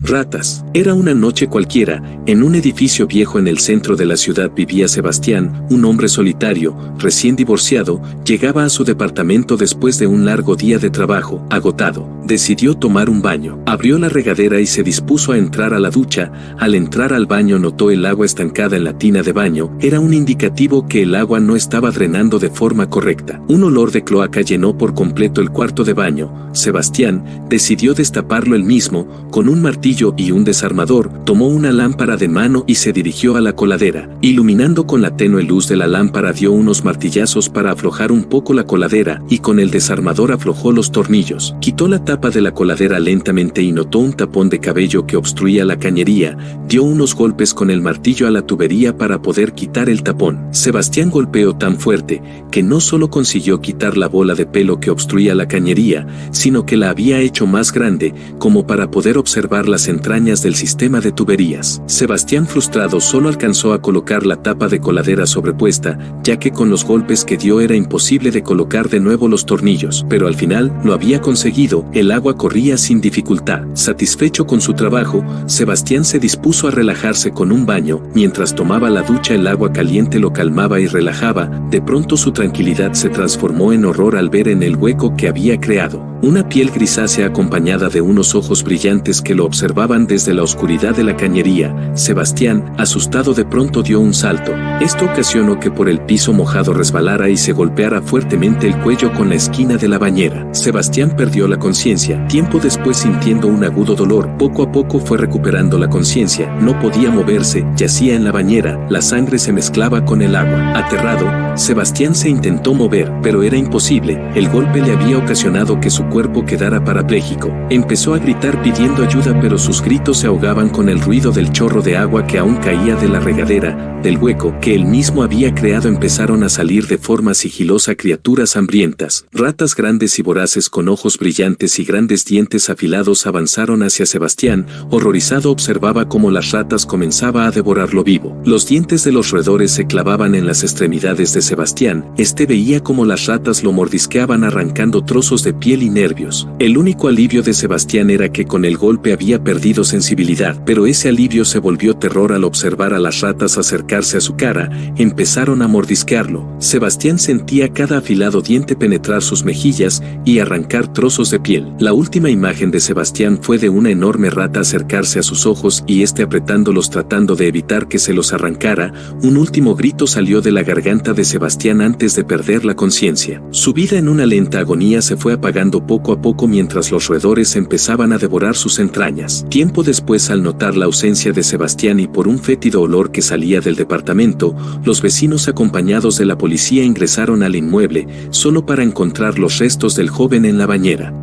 Ratas. Era una noche cualquiera. En un edificio viejo en el centro de la ciudad vivía Sebastián, un hombre solitario, recién divorciado. Llegaba a su departamento después de un largo día de trabajo. Agotado, decidió tomar un baño. Abrió la regadera y se dispuso a entrar a la ducha. Al entrar al baño notó el agua estancada en la tina de baño. Era un indicativo que el agua no estaba drenando de forma correcta. Un olor de cloaca llenó por completo el cuarto de baño. Sebastián decidió destaparlo él mismo. Con un martillo y un desarmador, tomó una lámpara de mano y se dirigió a la coladera. Iluminando con la tenue luz de la lámpara dio unos martillazos para aflojar un poco la coladera y con el desarmador aflojó los tornillos. Quitó la tapa de la coladera lentamente y notó un tapón de cabello que obstruía la cañería. Dio unos golpes con el martillo a la tubería para poder quitar el tapón. Sebastián golpeó tan fuerte que no solo consiguió quitar la bola de pelo que obstruía la cañería, sino que la había hecho más grande, como para poder observar las entrañas del sistema de tuberías. Sebastián, frustrado, solo alcanzó a colocar la tapa de coladera sobrepuesta, ya que con los golpes que dio era imposible de colocar de nuevo los tornillos, pero al final lo había conseguido. El agua corría sin dificultad. Satisfecho con su trabajo, Sebastián se dispuso a relajarse con un baño. Mientras tomaba la ducha, el agua caliente lo calmaba y relajaba. De pronto su tranquilidad se transformó en horror al ver en el hueco que había creado una piel grisácea acompañada de unos ojos brillantes que lo observaban desde la oscuridad de la cañería. Sebastián, asustado, de pronto dio un salto. Esto ocasionó que por el piso mojado resbalara y se golpeara fuertemente el cuello con la esquina de la bañera. Sebastián perdió la conciencia. Tiempo después, sintiendo un agudo dolor, poco a poco fue recuperando la conciencia. No podía moverse, yacía en la bañera, la sangre se mezclaba con el agua. Aterrado, Sebastián se intentó mover, pero era imposible. El golpe le había ocasionado que su cuerpo quedara parapléjico. Empezó a gritar pidiendo ayuda, pero sus gritos se ahogaban con el ruido del chorro de agua que aún caía de la regadera. Del hueco que él mismo había creado empezaron a salir de forma sigilosa criaturas hambrientas. Ratas grandes y voraces con ojos brillantes y grandes dientes afilados avanzaron hacia Sebastián. Horrorizado observaba cómo las ratas comenzaban a devorarlo vivo. Los dientes de los roedores se clavaban en las extremidades de Sebastián. Este veía cómo las ratas lo mordisqueaban arrancando trozos de piel y nervios. El único alivio de Sebastián era que con el golpe había perdido sensibilidad, pero ese alivio se volvió terror al observar a las ratas acercarse a su cara. Empezaron a mordisquearlo. Sebastián sentía cada afilado diente penetrar sus mejillas y arrancar trozos de piel. La última imagen de Sebastián fue de una enorme rata acercarse a sus ojos y apretándolos tratando de evitar que se los arrancara. Un último grito salió de la garganta de Sebastián antes de perder la conciencia. Su vida en una lenta agonía se fue apagando poco a poco mientras los roedores empezaban a devorar sus entrañas. Tiempo después, al notar la ausencia de Sebastián y por un fétido olor que salía del departamento, los vecinos acompañados de la policía ingresaron al inmueble, solo para encontrar los restos del joven en la bañera.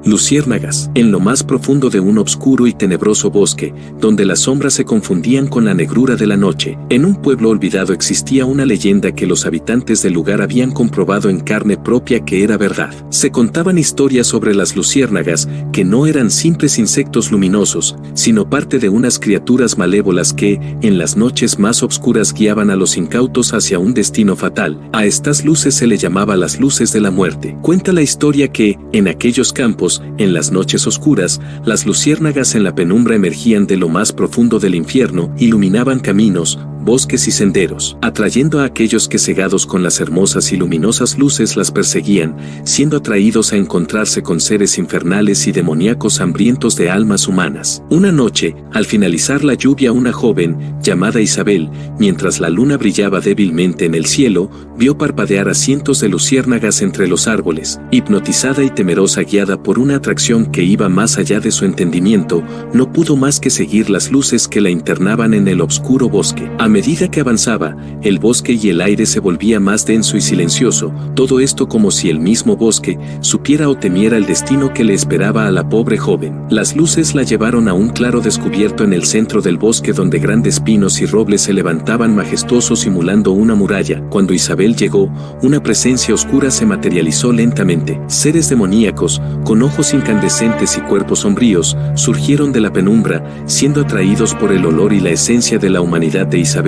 Luciérnagas. En lo más profundo de un oscuro y tenebroso bosque, donde las sombras se confundían con la negrura de la noche, en un pueblo olvidado existía una leyenda que los habitantes del lugar habían comprobado en carne propia que era verdad. Se contaban historias sobre las luciérnagas, que no eran simples insectos luminosos, sino parte de unas criaturas malévolas que, en las noches más oscuras, guiaban a los incautos hacia un destino fatal. A estas luces se le llamaba las luces de la muerte. Cuenta la historia que, en aquellos campos, en las noches oscuras, las luciérnagas en la penumbra emergían de lo más profundo del infierno, iluminaban caminos, bosques y senderos, atrayendo a aquellos que, cegados con las hermosas y luminosas luces, las perseguían, siendo atraídos a encontrarse con seres infernales y demoníacos hambrientos de almas humanas. Una noche, al finalizar la lluvia, una joven, llamada Isabel, mientras la luna brillaba débilmente en el cielo, vio parpadear a cientos de luciérnagas entre los árboles. Hipnotizada y temerosa, guiada por una atracción que iba más allá de su entendimiento, no pudo más que seguir las luces que la internaban en el oscuro bosque. A medida que avanzaba, el bosque y el aire se volvía más denso y silencioso, todo esto como si el mismo bosque supiera o temiera el destino que le esperaba a la pobre joven. Las luces la llevaron a un claro descubierto en el centro del bosque, donde grandes pinos y robles se levantaban majestuosos simulando una muralla. Cuando Isabel llegó, una presencia oscura se materializó lentamente. Seres demoníacos, con ojos incandescentes y cuerpos sombríos, surgieron de la penumbra, siendo atraídos por el olor y la esencia de la humanidad de Isabel,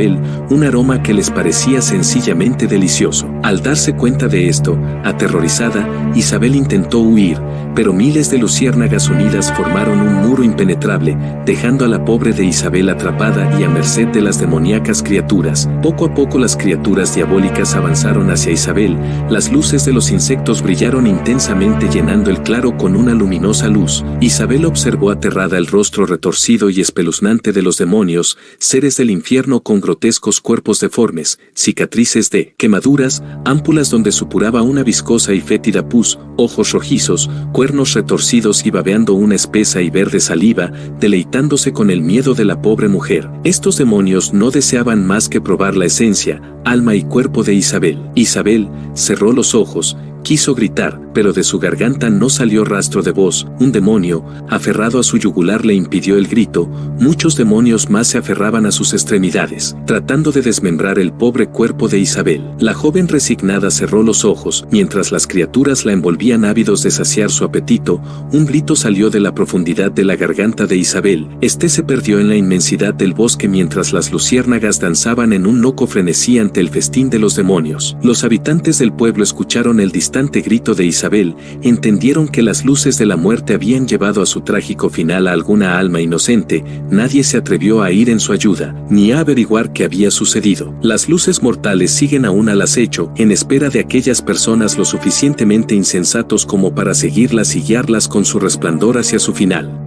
un aroma que les parecía sencillamente delicioso. Al darse cuenta de esto, aterrorizada, Isabel intentó huir, pero miles de luciérnagas unidas formaron un muro impenetrable, dejando a la pobre de Isabel atrapada y a merced de las demoníacas criaturas. Poco a poco las criaturas diabólicas avanzaron hacia Isabel, las luces de los insectos brillaron intensamente llenando el claro con una luminosa luz. Isabel observó aterrada el rostro retorcido y espeluznante de los demonios, seres del infierno con grotescos cuerpos deformes, cicatrices de quemaduras, ámpulas donde supuraba una viscosa y fétida pus, ojos rojizos, cuernos retorcidos y babeando una espesa y verde saliva, deleitándose con el miedo de la pobre mujer. Estos demonios no deseaban más que probar la esencia, alma y cuerpo de Isabel. Isabel cerró los ojos, quiso gritar, pero de su garganta no salió rastro de voz. Un demonio, aferrado a su yugular, le impidió el grito. Muchos demonios más se aferraban a sus extremidades, tratando de desmembrar el pobre cuerpo de Isabel. La joven resignada cerró los ojos, mientras las criaturas la envolvían ávidos de saciar su apetito. Un grito salió de la profundidad de la garganta de Isabel. Este se perdió en la inmensidad del bosque mientras las luciérnagas danzaban en un loco frenesí ante el festín de los demonios. Los habitantes del pueblo escucharon el distante grito de Isabel, entendieron que las luces de la muerte habían llevado a su trágico final a alguna alma inocente. Nadie se atrevió a ir en su ayuda, ni a averiguar qué había sucedido. Las luces mortales siguen aún al acecho, en espera de aquellas personas lo suficientemente insensatos como para seguirlas y guiarlas con su resplandor hacia su final.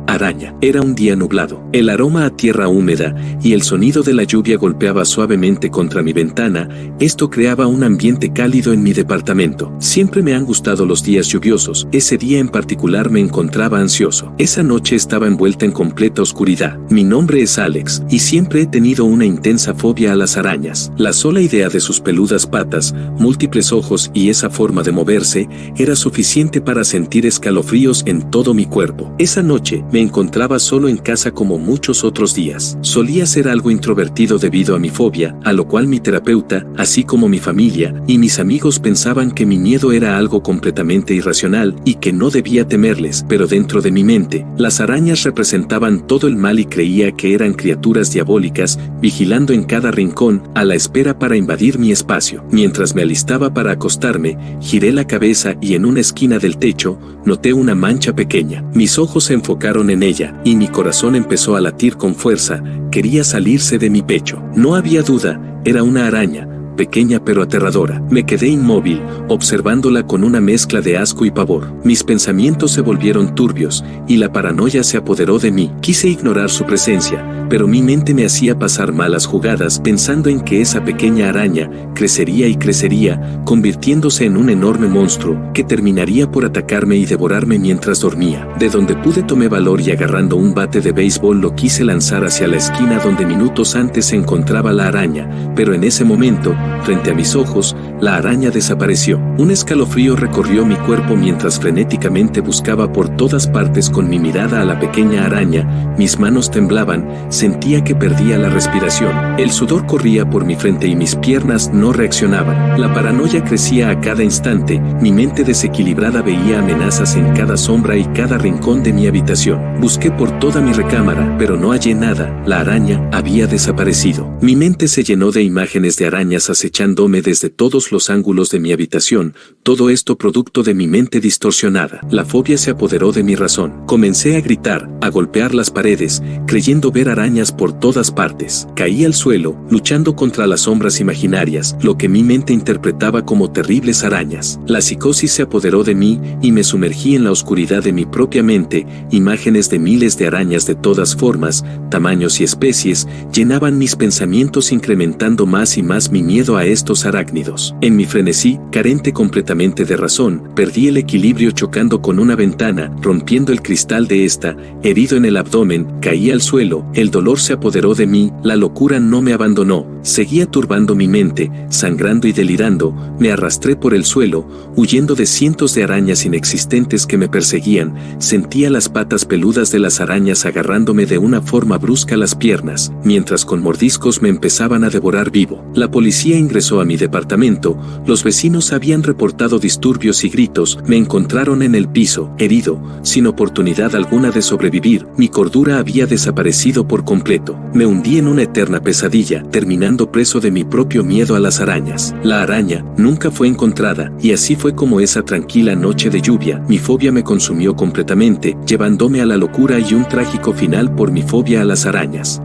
Araña. Era un día nublado. El aroma a tierra húmeda y el sonido de la lluvia golpeaba suavemente contra mi ventana. Esto creaba un ambiente cálido en mi departamento. Siempre me han gustado los días lluviosos. Ese día en particular me encontraba ansioso. Esa noche estaba envuelta en completa oscuridad. Mi nombre es Alex, y siempre he tenido una intensa fobia a las arañas. La sola idea de sus peludas patas, múltiples ojos y esa forma de moverse era suficiente para sentir escalofríos en todo mi cuerpo. Esa noche me encontraba solo en casa como muchos otros días. Solía ser algo introvertido debido a mi fobia, a lo cual mi terapeuta, así como mi familia y mis amigos pensaban que mi miedo era algo completamente irracional y que no debía temerles, pero dentro de mi mente, las arañas representaban todo el mal y creía que eran criaturas diabólicas, vigilando en cada rincón, a la espera para invadir mi espacio. Mientras me alistaba para acostarme, giré la cabeza y en una esquina del techo, noté una mancha pequeña. Mis ojos se enfocaron en ella, y mi corazón empezó a latir con fuerza. Quería salirse de mi pecho. No había duda, era una araña, pequeña pero aterradora. Me quedé inmóvil, observándola con una mezcla de asco y pavor. Mis pensamientos se volvieron turbios, y la paranoia se apoderó de mí. Quise ignorar su presencia, pero mi mente me hacía pasar malas jugadas pensando en que esa pequeña araña crecería y crecería, convirtiéndose en un enorme monstruo que terminaría por atacarme y devorarme mientras dormía. De donde pude tomé valor y agarrando un bate de béisbol lo quise lanzar hacia la esquina donde minutos antes se encontraba la araña, pero en ese momento, frente a mis ojos, la araña desapareció. Un escalofrío recorrió mi cuerpo mientras frenéticamente buscaba por todas partes con mi mirada a la pequeña araña. Mis manos temblaban, sentía que perdía la respiración. El sudor corría por mi frente y mis piernas no reaccionaban. La paranoia crecía a cada instante. Mi mente desequilibrada veía amenazas en cada sombra y cada rincón de mi habitación. Busqué por toda mi recámara, pero no hallé nada. La araña había desaparecido. Mi mente se llenó de imágenes de arañas acechándome desde todos los ángulos de mi habitación, todo esto producto de mi mente distorsionada. La fobia se apoderó de mi razón. Comencé a gritar, a golpear las paredes, creyendo ver arañas por todas partes. Caí al suelo, luchando contra las sombras imaginarias, lo que mi mente interpretaba como terribles arañas. La psicosis se apoderó de mí y me sumergí en la oscuridad de mi propia mente. Imágenes de miles de arañas de todas formas, tamaños y especies llenaban mis pensamientos, incrementando más y más mi miedo a estos arácnidos. En mi frenesí, carente completamente de razón, perdí el equilibrio chocando con una ventana, rompiendo el cristal de esta. Herido en el abdomen, caí al suelo. El dolor se apoderó de mí, la locura no me abandonó, seguía turbando mi mente, sangrando y delirando. Me arrastré por el suelo, huyendo de cientos de arañas inexistentes que me perseguían. Sentía las patas peludas de las arañas agarrándome de una forma brusca las piernas, mientras con mordiscos me empezaban a devorar vivo. La policía ingresó a mi departamento, los vecinos habían reportado disturbios y gritos. Me encontraron en el piso, herido, sin oportunidad alguna de sobrevivir. Mi cordura había desaparecido por completo. Me hundí en una eterna pesadilla, terminando quedando preso de mi propio miedo a las arañas. La araña nunca fue encontrada, y así fue como esa tranquila noche de lluvia, mi fobia me consumió completamente, llevándome a la locura y un trágico final por mi fobia a las arañas.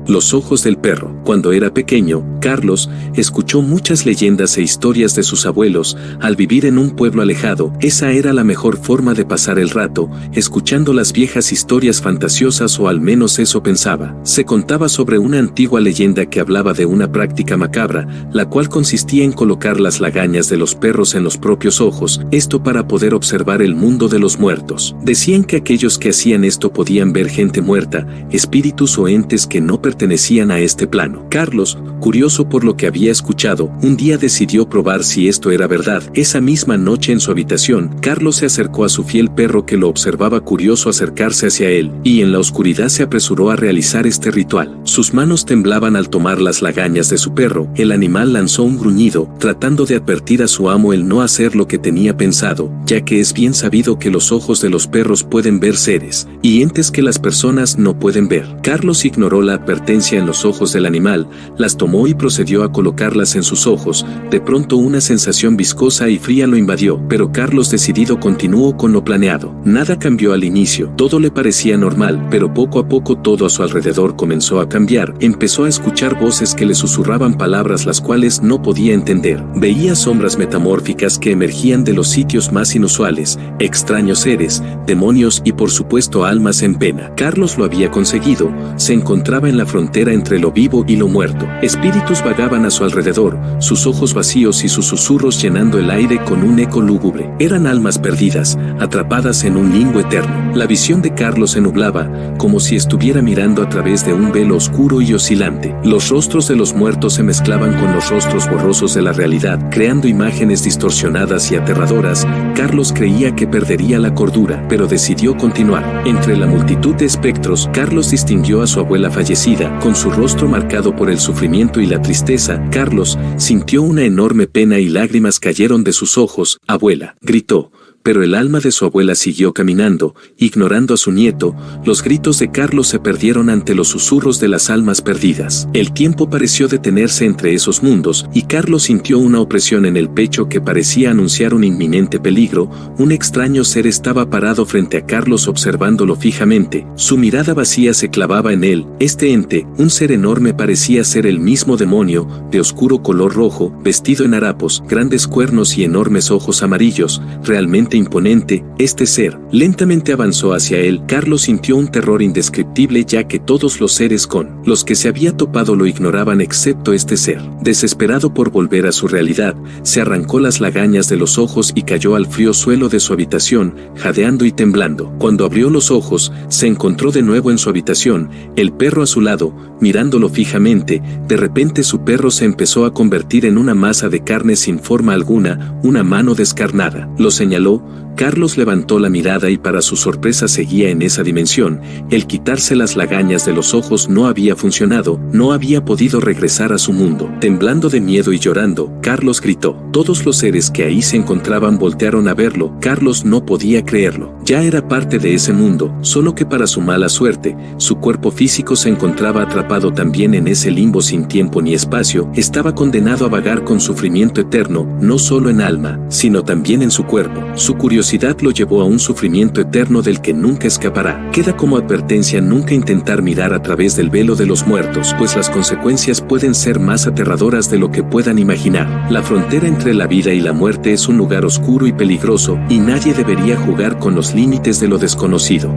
Los ojos del perro. Cuando era pequeño, Carlos escuchó muchas leyendas e historias de sus abuelos. Al vivir en un pueblo alejado, esa era la mejor forma de pasar el rato, escuchando las viejas historias fantasiosas, o al menos eso pensaba. Se contaba sobre una antigua leyenda que hablaba de una práctica macabra, la cual consistía en colocar las lagañas de los perros en los propios ojos, esto para poder observar el mundo de los muertos. Decían que aquellos que hacían esto podían ver gente muerta, espíritus o entes que no pertenecían a este plano. Carlos, curioso por lo que había escuchado, un día decidió probar si esto era verdad. Esa misma noche en su habitación, Carlos se acercó a su fiel perro que lo observaba curioso acercarse hacia él, y en la oscuridad se apresuró a realizar este ritual. Sus manos temblaban al tomar las lagañas de su perro. El animal lanzó un gruñido, tratando de advertir a su amo el no hacer lo que tenía pensado, ya que es bien sabido que los ojos de los perros pueden ver seres y entes que las personas no pueden ver. Carlos ignoró la advertencia en los ojos del animal, las tomó y procedió a colocarlas en sus ojos. De pronto una sensación viscosa y fría lo invadió, pero Carlos decidido continuó con lo planeado. Nada cambió al inicio, todo le parecía normal, pero poco a poco todo a su alrededor comenzó a cambiar. Empezó a escuchar voces que le susurraban palabras las cuales no podía entender. Veía sombras metamórficas que emergían de los sitios más inusuales, extraños seres, demonios y por supuesto almas en pena. Carlos lo había conseguido, se encontraba en la frontera entre lo vivo y lo muerto. Espíritus vagaban a su alrededor, sus ojos vacíos y sus susurros llenando el aire con un eco lúgubre. Eran almas perdidas, atrapadas en un limbo eterno. La visión de Carlos se nublaba, como si estuviera mirando a través de un velo oscuro y oscilante. Los rostros de los muertos se mezclaban con los rostros borrosos de la realidad, creando imágenes distorsionadas y aterradoras. Carlos creía que perdería la cordura, pero decidió continuar. Entre la multitud de espectros, Carlos distinguió a su abuela fallecida, con su rostro marcado por el sufrimiento y la tristeza. Carlos sintió una enorme pena y lágrimas cayeron de sus ojos. «Abuela», gritó. Pero el alma de su abuela siguió caminando, ignorando a su nieto. Los gritos de Carlos se perdieron ante los susurros de las almas perdidas. El tiempo pareció detenerse entre esos mundos, y Carlos sintió una opresión en el pecho que parecía anunciar un inminente peligro. Un extraño ser estaba parado frente a Carlos observándolo fijamente. Su mirada vacía se clavaba en él. Este ente, un ser enorme, parecía ser el mismo demonio, de oscuro color rojo, vestido en harapos, grandes cuernos y enormes ojos amarillos, realmente imponente. Este ser lentamente avanzó hacia él. Carlos sintió un terror indescriptible, ya que todos los seres con los que se había topado lo ignoraban excepto este ser. Desesperado por volver a su realidad, se arrancó las lagañas de los ojos y cayó al frío suelo de su habitación, jadeando y temblando. Cuando abrió los ojos, se encontró de nuevo en su habitación, el perro a su lado, mirándolo fijamente. De repente su perro se empezó a convertir en una masa de carne sin forma alguna, una mano descarnada. Lo señaló. Carlos levantó la mirada y para su sorpresa seguía en esa dimensión. El quitarse las lagañas de los ojos no había funcionado, no había podido regresar a su mundo. Temblando de miedo y llorando, Carlos gritó. Todos los seres que ahí se encontraban voltearon a verlo. Carlos no podía creerlo. Ya era parte de ese mundo, solo que para su mala suerte, su cuerpo físico se encontraba atrapado también en ese limbo sin tiempo ni espacio. Estaba condenado a vagar con sufrimiento eterno, no solo en alma, sino también en su cuerpo. Su curiosidad lo llevó a un sufrimiento eterno del que nunca escapará. Queda como advertencia nunca intentar mirar a través del velo de los muertos, pues las consecuencias pueden ser más aterradoras de lo que puedan imaginar. La frontera entre la vida y la muerte es un lugar oscuro y peligroso, y nadie debería jugar con los límites de lo desconocido.